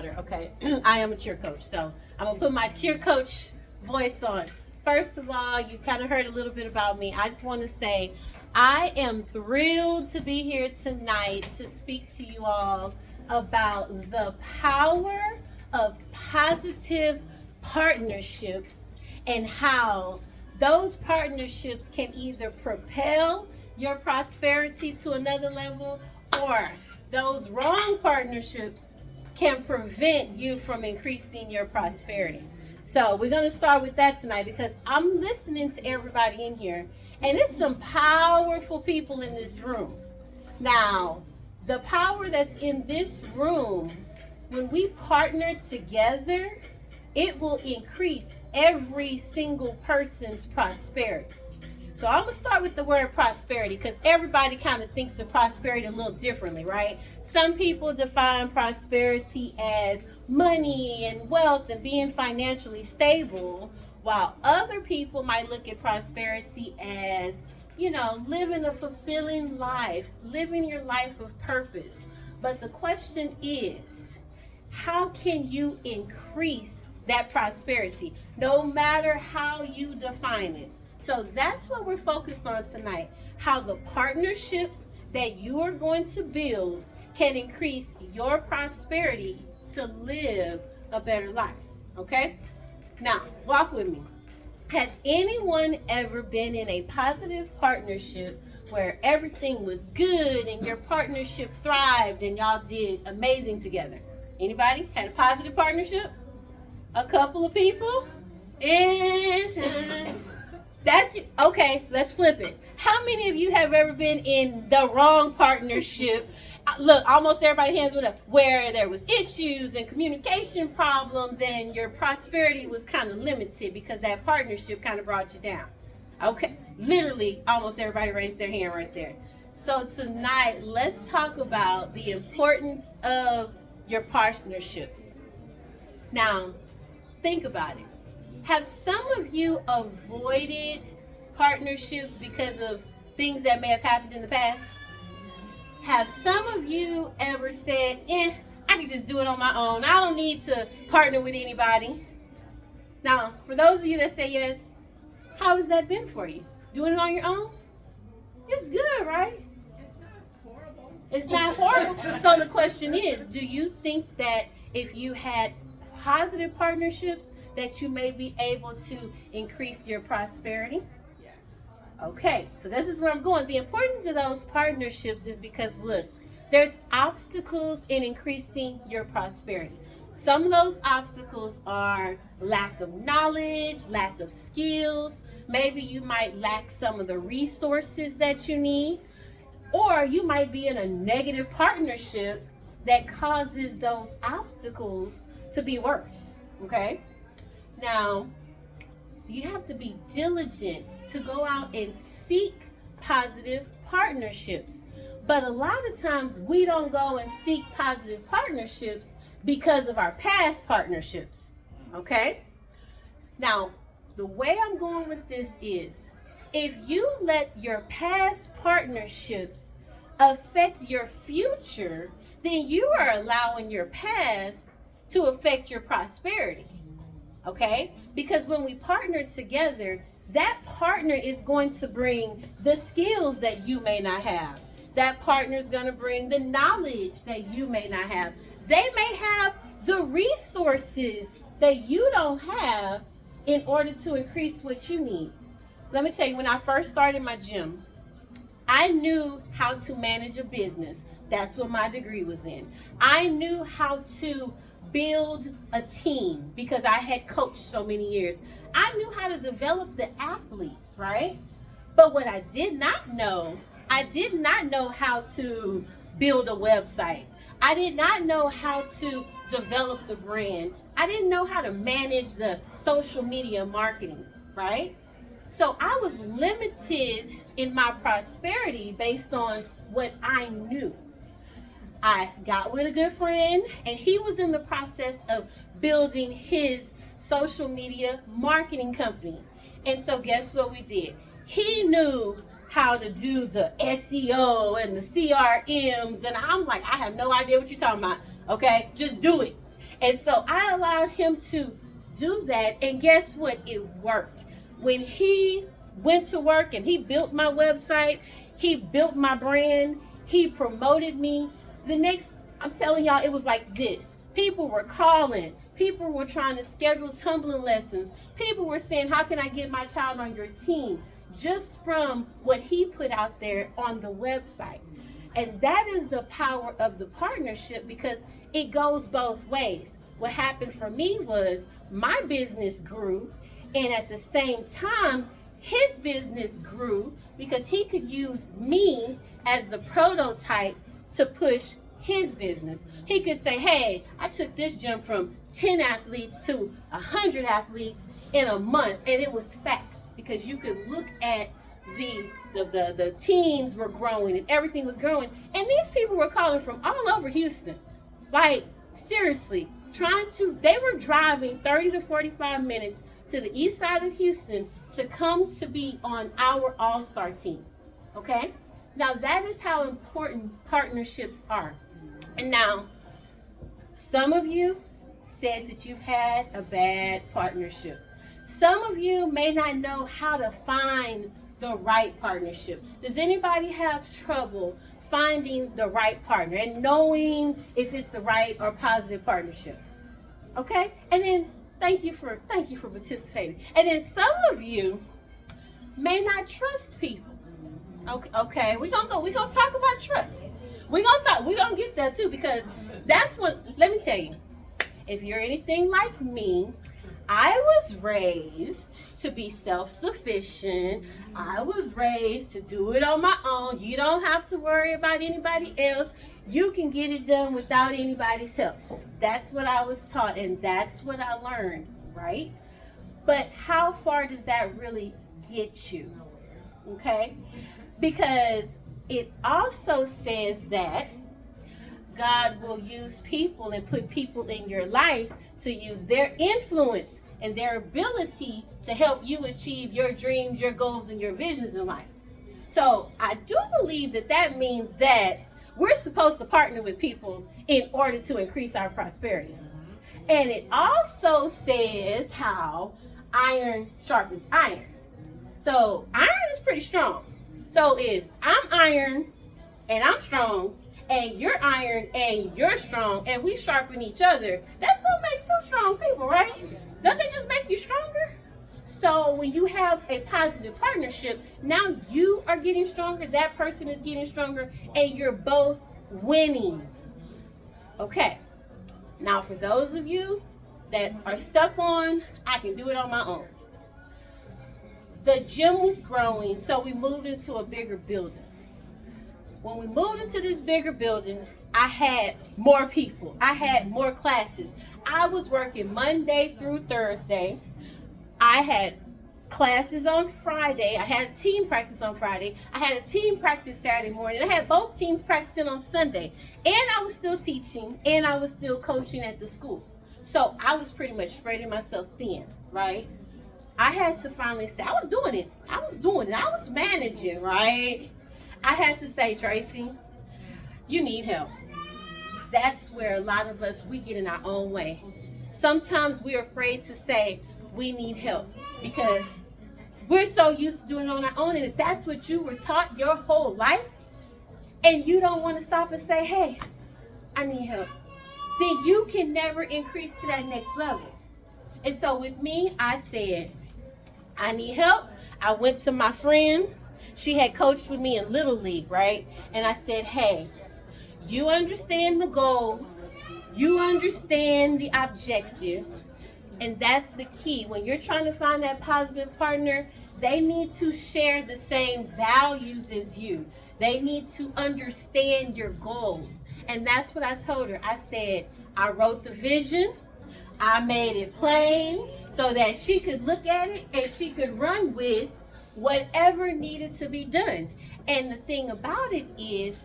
louder. Okay, I am a cheer coach, so I'm gonna put my cheer coach voice on. First of all, you kind of heard a little bit about me. I just want to say I am thrilled to be here tonight to speak to you all about the power of positive partnerships and how those partnerships can either propel your prosperity to another level, or those wrong partnerships can prevent you from increasing your prosperity. So we're going to start with that tonight because I'm listening to everybody in here, and it's some powerful people in this room. Now, the power that's in this room, when we partner together, it will increase every single person's prosperity. So I'm going to start with the word prosperity because everybody kind of thinks of prosperity a little differently, right? Some people define prosperity as money and wealth and being financially stable, while other people might look at prosperity as, living a fulfilling life, living your life of purpose. But the question is, how can you increase that prosperity, no matter how you define it? So that's what we're focused on tonight, how the partnerships that you are going to build can increase your prosperity to live a better life, okay? Now, walk with me. Has anyone ever been in a positive partnership where everything was good and your partnership thrived and y'all did amazing together? Anybody had a positive partnership? A couple of people? And that's okay. Let's flip it. How many of you have ever been in the wrong partnership? Look, almost everybody hands went up, where there was issues and communication problems and your prosperity was kind of limited because that partnership kind of brought you down. Okay, literally almost everybody raised their hand right there. So tonight, let's talk about the importance of your partnerships. Now, think about it. Have some of you avoided partnerships because of things that may have happened in the past? Have some of you ever said, I can just do it on my own. I don't need to partner with anybody? Now, for those of you that say yes, how has that been for you? Doing it on your own? It's good, right? It's not horrible. It's not horrible. So the question is, do you think that if you had positive partnerships, that you may be able to increase your prosperity? Yes. Okay, so this is where I'm going. The importance of those partnerships is because, look, there's obstacles in increasing your prosperity. Some of those obstacles are lack of knowledge, lack of skills. Maybe you might lack some of the resources that you need, or you might be in a negative partnership that causes those obstacles to be worse, okay? Now, you have to be diligent to go out and seek positive partnerships. But a lot of times we don't go and seek positive partnerships because of our past partnerships, okay? Now, the way I'm going with this is, if you let your past partnerships affect your future, then you are allowing your past to affect your prosperity. Okay? Because when we partner together, that partner is going to bring the skills that you may not have. That partner is going to bring the knowledge that you may not have. They may have the resources that you don't have in order to increase what you need. Let me tell you, when I first started my gym, I knew how to manage a business. That's what my degree was in. I knew how to build a team because I had coached so many years. I knew how to develop the athletes, right? But what I did not know how to build a website. I did not know how to develop the brand. I didn't know how to manage the social media marketing, right? So I was limited in my prosperity based on what I knew. I got with a good friend, and he was in the process of building his social media marketing company. And so guess what we did? He knew how to do the SEO and the CRMs, and I'm like, I have no idea what you're talking about. Okay, just do it. And so I allowed him to do that. And guess what? It worked. When he went to work and he built my website, he built my brand, he promoted me. I'm telling y'all, it was like this. People were calling. People were trying to schedule tumbling lessons. People were saying, how can I get my child on your team? Just from what he put out there on the website. And that is the power of the partnership, because it goes both ways. What happened for me was my business grew, and at the same time, his business grew because he could use me as the prototype to push his business. He could say, hey, I took this gym from 10 athletes to 100 athletes in a month, and it was facts, because you could look at the teams were growing and everything was growing, and these people were calling from all over Houston. Like, seriously, they were driving 30 to 45 minutes to the east side of Houston to come to be on our all-star team. Okay? Now, that is how important partnerships are. And now, some of you said that you've had a bad partnership. Some of you may not know how to find the right partnership. Does anybody have trouble finding the right partner and knowing if it's the right or positive partnership? Okay? And then thank you for participating. And then some of you may not trust people. Okay, we're gonna talk about trust. We're gonna get there too, because that's what, let me tell you, if you're anything like me, I was raised to be self-sufficient. I was raised to do it on my own. You don't have to worry about anybody else. You can get it done without anybody's help. That's what I was taught, and that's what I learned, right? But how far does that really get you? Okay? Because it also says that God will use people and put people in your life to use their influence and their ability to help you achieve your dreams, your goals, and your visions in life. So I do believe that means that we're supposed to partner with people in order to increase our prosperity. And it also says how iron sharpens iron. So iron is pretty strong. So if I'm iron and I'm strong, and you're iron and you're strong, and we sharpen each other, that's gonna make two strong people, right? Doesn't it just make you stronger? So when you have a positive partnership, now you are getting stronger, that person is getting stronger, and you're both winning. Okay. Now for those of you that are stuck on, I can do it on my own. The gym was growing, so we moved into a bigger building. When we moved into this bigger building, I had more people. I had more classes. I was working Monday through Thursday. I had classes on Friday. I had a team practice on Friday. I had a team practice Saturday morning. I had both teams practicing on Sunday. And I was still teaching, and I was still coaching at the school. So I was pretty much spreading myself thin, right? I had to finally say, I was doing it. I was managing, right? I had to say, Tracey, you need help. That's where a lot of us, we get in our own way. Sometimes we're afraid to say we need help because we're so used to doing it on our own. And if that's what you were taught your whole life, and you don't want to stop and say, hey, I need help, then you can never increase to that next level. And so with me, I said, I need help. I went to my friend. She had coached with me in Little League, right? And I said, hey, you understand the goals. You understand the objective. And that's the key. When you're trying to find that positive partner, they need to share the same values as you. They need to understand your goals. And that's what I told her. I said, I wrote the vision. I made it plain so that she could look at it and she could run with whatever needed to be done. And the thing about it is,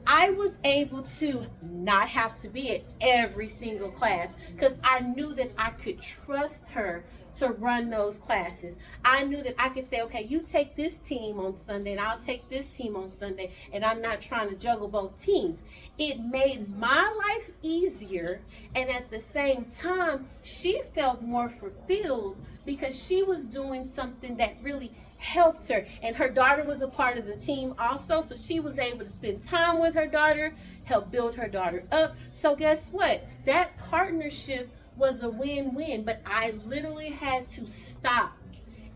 I was able to not have to be at every single class because I knew that I could trust her to run those classes. I knew that I could say, okay, you take this team on Sunday and I'll take this team on Sunday, and I'm not trying to juggle both teams. It made my life easier, and at the same time, she felt more fulfilled because she was doing something that really helped her, and her daughter was a part of the team also, so she was able to spend time with her daughter, help build her daughter up. So guess what? That partnership was a win-win, but I literally had to stop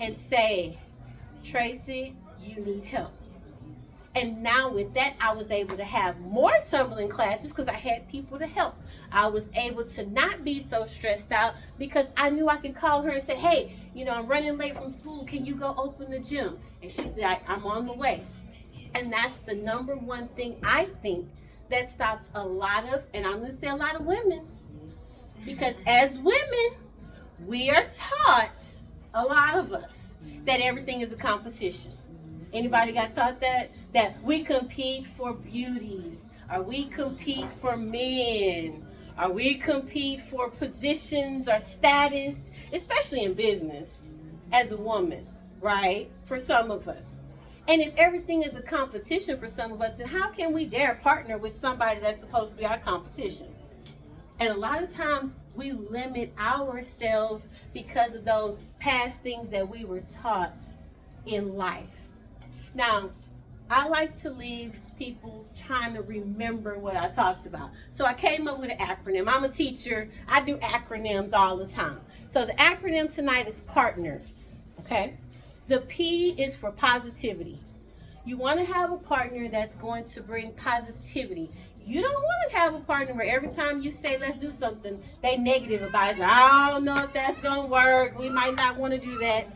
and say, Tracey, you need help. And now with that, I was able to have more tumbling classes because I had people to help. I was able to not be so stressed out because I knew I could call her and say, hey, I'm running late from school. Can you go open the gym? And she'd be like, I'm on the way. And that's the number one thing I think that stops a lot of, and I'm going to say a lot of women, because as women, we are taught, a lot of us, that everything is a competition. Anybody got taught that? That we compete for beauty, or we compete for men, or we compete for positions or status, especially in business, as a woman, right? For some of us. And if everything is a competition for some of us, then how can we dare partner with somebody that's supposed to be our competition? And a lot of times we limit ourselves because of those past things that we were taught in life. Now, I like to leave people trying to remember what I talked about. So I came up with an acronym. I'm a teacher. I do acronyms all the time. So the acronym tonight is partners, okay? The P is for positivity. You want to have a partner that's going to bring positivity. You don't want to have a partner where every time you say, let's do something, they negative about it. I don't know if that's going to work. We might not want to do that.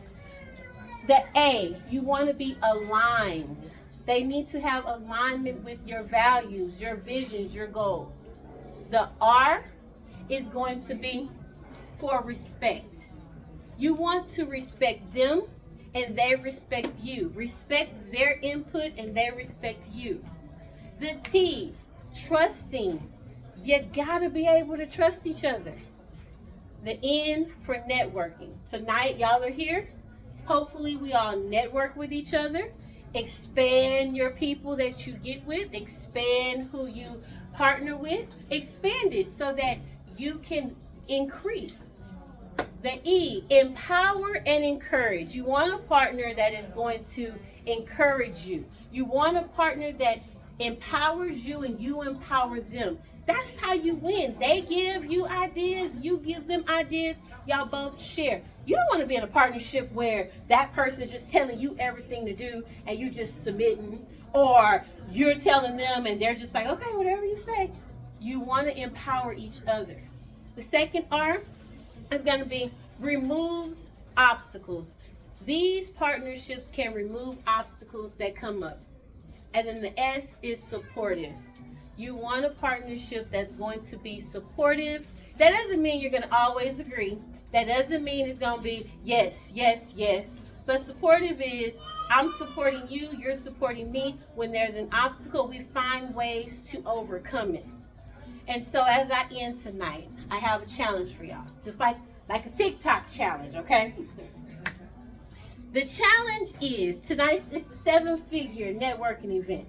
The A, you want to be aligned. They need to have alignment with your values, your visions, your goals. The R is going to be for respect. You want to respect them and they respect you. Respect their input and they respect you. The T, trusting. You gotta be able to trust each other. The N for networking. Tonight, y'all are here. Hopefully we all network with each other. Expand your people that you get with. Expand who you partner with. Expand it so that you can increase. The E, empower and encourage. You want a partner that is going to encourage you. You want a partner that empowers you and you empower them. That's how you win. They give you ideas, you give them ideas, y'all both share. You don't want to be in a partnership where that person is just telling you everything to do and you just submitting, or you're telling them and they're just like, okay, whatever you say. You want to empower each other. The second R is going to be removes obstacles. These partnerships can remove obstacles that come up. And then the S is supportive. You want a partnership that's going to be supportive. That doesn't mean you're going to always agree. That doesn't mean it's going to be yes, yes, yes. But supportive is, I'm supporting you, you're supporting me. When there's an obstacle, we find ways to overcome it. And so as I end tonight, I have a challenge for y'all. Just like a TikTok challenge, okay? The challenge is, tonight is a 7-figure networking event.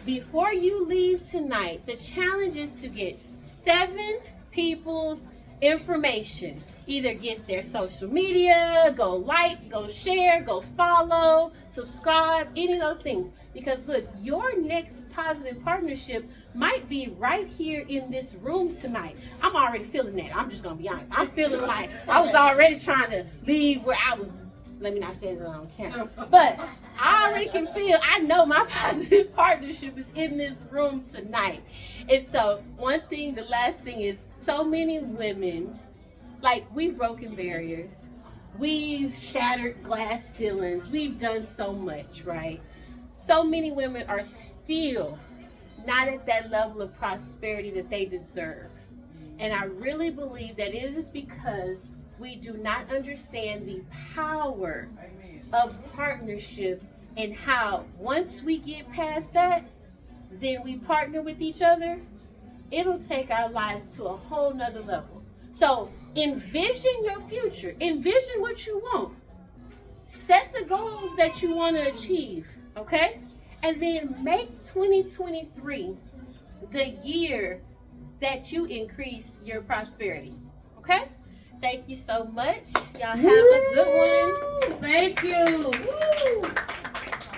Before you leave tonight, the challenge is to get 7 people's information. Either get their social media, go like, go share, go follow, subscribe, any of those things. Because look, your next positive partnership might be right here in this room tonight. I'm already feeling that. I'm just going to be honest. I'm feeling like I was already trying to leave where I was. Let me not say it on camera. But I already can feel, I know my positive partnership is in this room tonight. And so one thing, the last thing is, so many women, like, we've broken barriers. We've shattered glass ceilings. We've done so much, right? So many women are still not at that level of prosperity that they deserve. And I really believe that it is because we do not understand the power of partnership and how once we get past that, then we partner with each other, it'll take our lives to a whole nother level. So envision your future. Envision what you want. Set the goals that you want to achieve, okay? And then make 2023 the year that you increase your prosperity, okay? Thank you so much. Y'all have a good one. Thank you.